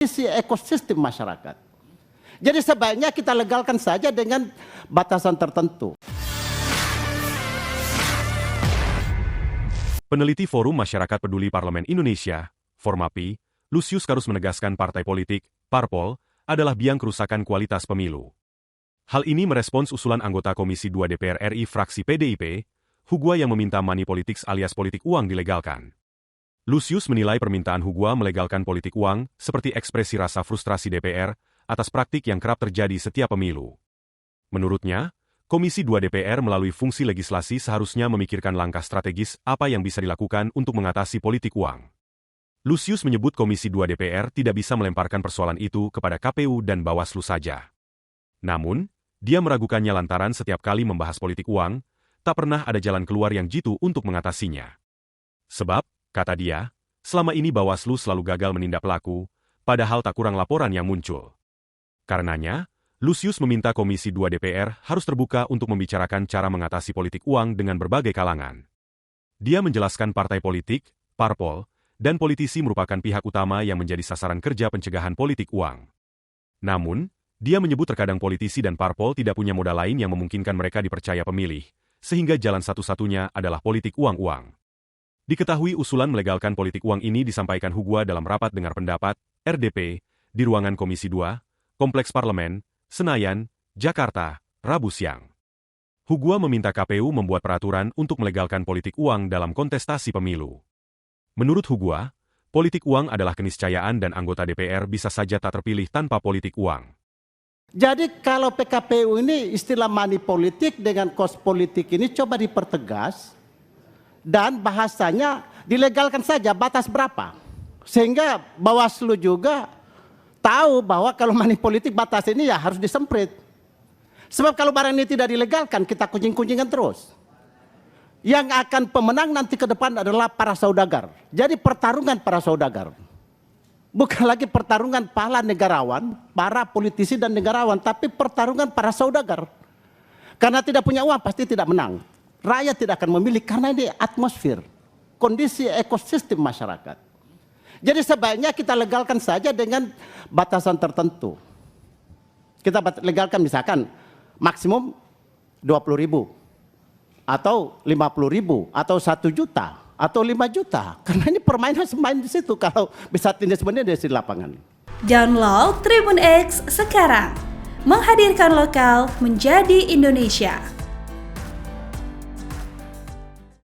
kondisi ekosistem masyarakat. Jadi sebaiknya kita legalkan saja dengan batasan tertentu. Peneliti Forum Masyarakat Peduli Parlemen Indonesia, Formapi, Lusius Karus menegaskan partai politik, parpol, adalah biang kerusakan kualitas pemilu. Hal ini merespons usulan anggota Komisi 2 DPR RI fraksi PDIP, Hugua yang meminta money politics alias politik uang dilegalkan. Lusius menilai permintaan Hugua melegalkan politik uang seperti ekspresi rasa frustrasi DPR atas praktik yang kerap terjadi setiap pemilu. Menurutnya, Komisi 2 DPR melalui fungsi legislasi seharusnya memikirkan langkah strategis apa yang bisa dilakukan untuk mengatasi politik uang. Lusius menyebut Komisi 2 DPR tidak bisa melemparkan persoalan itu kepada KPU dan Bawaslu saja. Namun, dia meragukannya lantaran setiap kali membahas politik uang, tak pernah ada jalan keluar yang jitu untuk mengatasinya. Sebab, kata dia, selama ini Bawaslu selalu gagal menindak pelaku, padahal tak kurang laporan yang muncul. Karenanya, Lusius meminta Komisi 2 DPR harus terbuka untuk membicarakan cara mengatasi politik uang dengan berbagai kalangan. Dia menjelaskan partai politik, parpol, dan politisi merupakan pihak utama yang menjadi sasaran kerja pencegahan politik uang. Namun, dia menyebut terkadang politisi dan parpol tidak punya modal lain yang memungkinkan mereka dipercaya pemilih, sehingga jalan satu-satunya adalah politik uang-uang. Diketahui usulan melegalkan politik uang ini disampaikan Hugua dalam rapat dengar pendapat, RDP, di ruangan Komisi 2, Kompleks Parlemen, Senayan, Jakarta, Rabu siang. Hugua meminta KPU membuat peraturan untuk melegalkan politik uang dalam kontestasi pemilu. Menurut Hugua, politik uang adalah keniscayaan dan anggota DPR bisa saja tak terpilih tanpa politik uang. Jadi kalau PKPU ini istilah money politik dengan kos politik ini coba dipertegas dan bahasanya dilegalkan saja batas berapa. Sehingga Bawaslu juga tahu bahwa kalau money politik batas ini ya harus disemprit. Sebab kalau barang ini tidak dilegalkan kita kuncing-kuncingan terus. Yang akan pemenang nanti ke depan adalah para saudagar. Jadi pertarungan para saudagar. Bukan lagi pertarungan para negarawan, para politisi dan negarawan, tapi pertarungan para saudagar. Karena tidak punya uang pasti tidak menang. Rakyat tidak akan memilih karena ini atmosfer, kondisi ekosistem masyarakat. Jadi sebaiknya kita legalkan saja dengan batasan tertentu. Kita legalkan misalkan maksimum 20.000 atau 50.000 atau 1 juta atau 5 juta. Karena ini permainan semain di situ kalau bisa tindak sebenarnya di lapangan. Download Tribun X sekarang. Menghadirkan lokal menjadi Indonesia.